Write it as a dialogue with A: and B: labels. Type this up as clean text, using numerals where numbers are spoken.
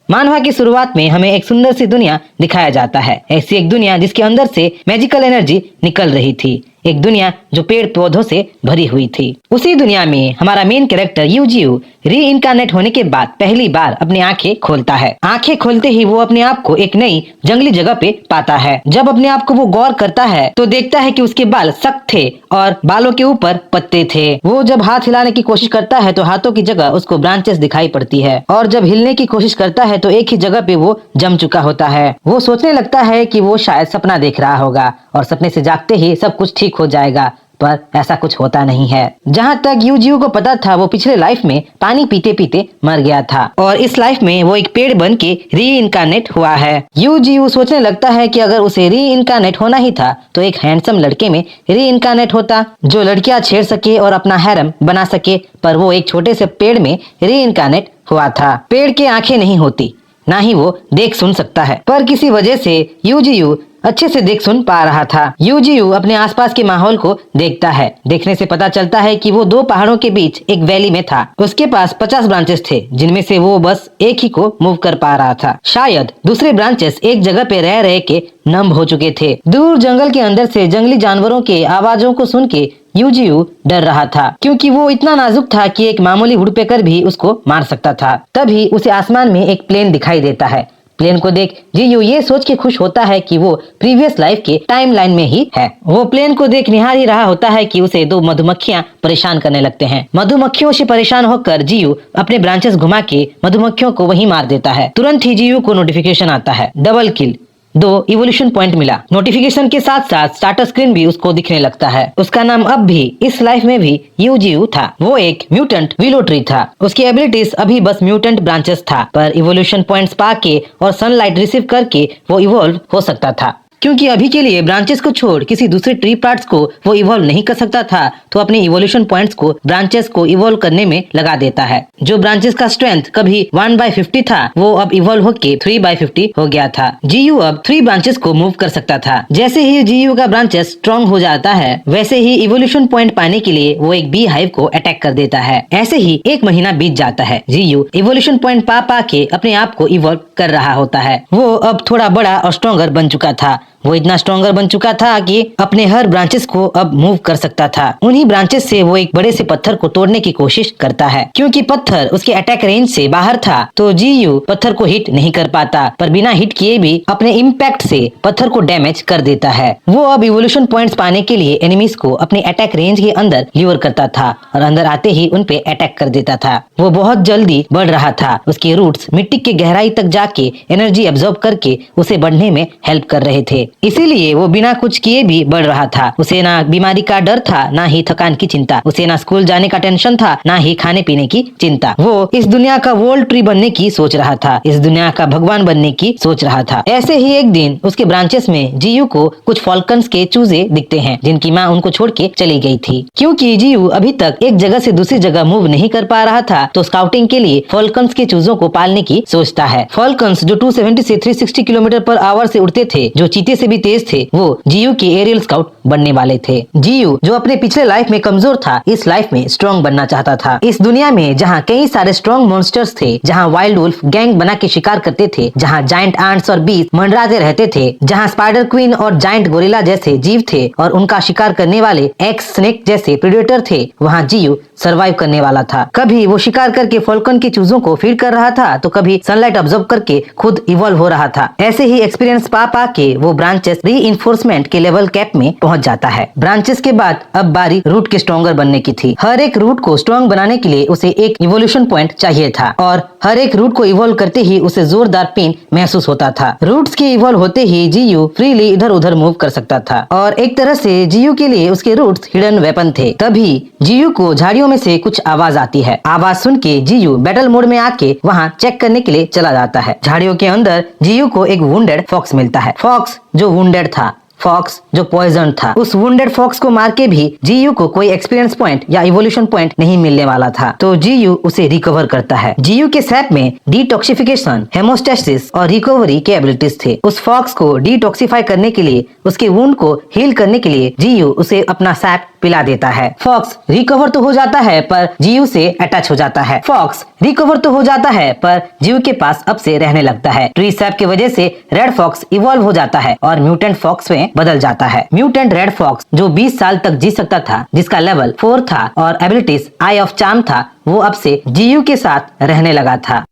A: मानवा की शुरुआत में हमें एक सुंदर सी दुनिया दिखाया जाता है। ऐसी एक दुनिया जिसके अंदर से मैजिकल एनर्जी निकल रही थी। एक दुनिया जो पेड़ पौधों से भरी हुई थी। उसी दुनिया में हमारा मेन कैरेक्टर यूजीयू री इनकारनेट होने के बाद पहली बार अपनी आंखें खोलता है। आंखें खोलते ही वो अपने आप को एक नई जंगली जगह पे पाता है। जब अपने आप को वो गौर करता है तो देखता है कि उसके बाल सख्त थे और बालों के ऊपर पत्ते थे। वो जब हाथ हिलाने की कोशिश करता है तो हाथों की जगह उसको ब्रांचेस दिखाई पड़ती है और जब हिलने की कोशिश करता है तो एक ही जगह पे वो जम चुका होता है। वो सोचने लगता है कि वो शायद सपना देख रहा होगा और सपने से जागते ही सब कुछ ठीक हो जाएगा, पर ऐसा कुछ होता नहीं है। जहाँ तक यूजीयू को पता था वो पिछले लाइफ में पानी पीते पीते मर गया था और इस लाइफ में वो एक पेड़ बन के री इनकारनेट हुआ है। यूजीयू सोचने लगता है कि अगर उसे री इनकारनेट होना ही था तो एक हैंडसम लड़के में री इनकारनेट होता जो लड़कियां छेड़ सके और अपना हैरम बना सके, पर वो एक छोटे से पेड़ में री इनकारनेट हुआ था। पेड़ की आंखें नहीं होती, ना ही वो देख सुन सकता है, पर किसी वजह से यूजीयू अच्छे से देख सुन पा रहा था। यूजीयू अपने आसपास के माहौल को देखता है। देखने से पता चलता है कि वो दो पहाड़ों के बीच एक वैली में था। उसके पास 50 ब्रांचेस थे जिनमें से वो बस एक ही को मूव कर पा रहा था। शायद दूसरे ब्रांचेस एक जगह पे रह रहे के नम हो चुके थे। दूर जंगल के अंदर से जंगली जानवरों के आवाजों को सुन के यूजीयू डर रहा था, क्योंकि वो इतना नाजुक था कि एक मामूली वुडपेकर भी उसको मार सकता था। तभी उसे आसमान में एक प्लेन दिखाई देता है। प्लेन को देख जीयू ये सोच के खुश होता है कि वो प्रीवियस लाइफ के टाइमलाइन में ही है। वो प्लेन को देख निहार ही रहा होता है कि उसे दो मधुमक्खियां परेशान करने लगते हैं। मधुमक्खियों से परेशान होकर जीयू अपने ब्रांचेस घुमा के मधुमक्खियों को वहीं मार देता है। तुरंत ही जीयू को नोटिफिकेशन आता है, डबल किल, 2 इवोल्यूशन पॉइंट मिला। नोटिफिकेशन के साथ साथ स्टार्टर स्क्रीन भी उसको दिखने लगता है। उसका नाम अब भी इस लाइफ में भी यूजीयू था। वो एक म्यूटेंट विलो ट्री था। उसकी एबिलिटीज अभी बस म्यूटेंट ब्रांचेस था, पर इवोल्यूशन पॉइंट्स पाके और सनलाइट रिसीव करके वो इवॉल्व हो सकता था। क्योंकि अभी के लिए ब्रांचेस को छोड़ किसी दूसरे ट्री पार्ट्स को वो इवॉल्व नहीं कर सकता था, तो अपने इवोल्यूशन पॉइंट्स को ब्रांचेस को इवॉल्व करने में लगा देता है। जो ब्रांचेस का स्ट्रेंथ कभी 1/50 था वो अब इवॉल्व होके 3/50 हो गया था। जीयू अब 3 ब्रांचेस को मूव कर सकता था। जैसे ही जीयू का ब्रांचेस स्ट्रॉन्ग हो जाता है वैसे ही इवोल्यूशन पॉइंट पाने के लिए वो एक बी हाइव को अटैक कर देता है। ऐसे ही 1 महीना बीत जाता है। जीयू इवोल्यूशन पॉइंट पा के अपने आप को इवॉल्व कर रहा होता है। वो अब थोड़ा बड़ा और स्ट्रॉन्गर बन चुका था। वो इतना स्ट्रॉन्गर बन चुका था कि अपने हर ब्रांचेस को अब मूव कर सकता था। उन्हीं ब्रांचेस से वो एक बड़े से पत्थर को तोड़ने की कोशिश करता है। क्योंकि पत्थर उसके अटैक रेंज से बाहर था तो जीयू पत्थर को हिट नहीं कर पाता, पर बिना हिट किए भी अपने इम्पैक्ट से पत्थर को डैमेज कर देता है। वो अब इवोल्यूशन पॉइंट्स पाने के लिए एनिमीज को अपने अटैक रेंज के अंदर ल्यूर करता था और अंदर आते ही उन पे अटैक कर देता था। वो बहुत जल्दी बढ़ रहा था। उसके रूट्स मिट्टी के गहराई तक जाके एनर्जी एब्जॉर्ब करके उसे बढ़ने में हेल्प कर रहे थे। इसीलिए वो बिना कुछ किए भी बढ़ रहा था। उसे ना बीमारी का डर था, ना ही थकान की चिंता। उसे ना स्कूल जाने का टेंशन था, ना ही खाने पीने की चिंता। वो इस दुनिया का वर्ल्ड ट्री बनने की सोच रहा था, इस दुनिया का भगवान बनने की सोच रहा था। ऐसे ही एक दिन उसके ब्रांचेस में जीयू को कुछ फॉल्कन्स के चूजे दिखते हैं जिनकी माँ उनको छोड़ के चली गई थी। क्योंकि जीयू अभी तक एक जगह से दूसरी जगह मूव नहीं कर पा रहा था तो स्काउटिंग के लिए फॉल्कन्स के चूजों को पालने की सोचता है। फॉल्कन्स जो 270 से 360 किलोमीटर पर आवर से उड़ते थे, जो चीते से भी तेज थे, वो जीयू के एरियल स्काउट बनने वाले थे। जीयू जो अपने पिछले लाइफ में कमजोर था, इस लाइफ में स्ट्रॉन्ग बनना चाहता था। इस दुनिया में जहाँ कई सारे स्ट्रॉन्ग मॉन्स्टर्स थे, जहाँ वाइल्ड वुल्फ गैंग बना के शिकार करते थे, जहाँ जायंट आंट्स और बीस्ट मंडराते रहते थे, जहाँ स्पाइडर क्वीन और जायंट गोरिल्ला जैसे जीव थे और उनका शिकार करने वाले एक्स स्नेक जैसे प्रेडेटर थे, वहाँ जीयू सर्वाइव करने वाला था। कभी वो शिकार करके फॉल्कन के चूजों को फीड कर रहा था तो कभी सनलाइट ऑब्जर्व करके खुद इवॉल्व हो रहा था। ऐसे ही एक्सपीरियंस पा के वो ब्रांचेस रीइंफोर्समेंट के लेवल कैप में पहुंच जाता है। ब्रांचेस के बाद अब बारी रूट के स्ट्रॉन्गर बनने की थी। हर एक रूट को स्ट्रॉन्ग बनाने के लिए उसे एक इवोल्यूशन पॉइंट चाहिए था और हर एक रूट को इवॉल्व करते ही उसे जोरदार पेन महसूस होता था। रूट्स के इवॉल्व होते ही जीयू फ्रीली इधर उधर मूव कर सकता था और एक तरह से जीयू के लिए उसके रूट्स हिडन वेपन थे। तभी जीयू को झाड़ियों में से कुछ आवाज आती है। आवाज सुन के जीयू बैटल मोड में आके वहाँ चेक करने के लिए चला जाता है। झाड़ियों के अंदर जीयू को एक वुंडेड फॉक्स मिलता है। फॉक्स जो वुंडेड था फॉक्स जो पॉइजन था। उस वुंडेड फॉक्स को मार के भी जीयू को कोई एक्सपीरियंस पॉइंट या इवोल्यूशन पॉइंट नहीं मिलने वाला था, तो जीयू उसे रिकवर करता है। जीयू के सैप में डिटॉक्सिफिकेशन, हेमोस्टेसिस और रिकवरी के एबिलिटीज थे। उस फॉक्स को डिटॉक्सिफाई करने के लिए, उसके वुंड को हील करने के लिए जीयू उसे अपना सैप पिला देता है। फॉक्स रिकवर तो हो जाता है पर जीयू से अटैच हो जाता है। फॉक्स रिकवर तो हो जाता है पर जीयू के पास अब से रहने लगता है। ट्री सैप की वजह से रेड फॉक्स इवॉल्व हो जाता है और म्यूटेंट फॉक्स में बदल जाता है। म्यूटेंट रेड फॉक्स जो 20 साल तक जी सकता था, जिसका लेवल 4 था और एबिलिटीज आई ऑफ चार्म था, वो अब से जीयू के साथ रहने लगा था।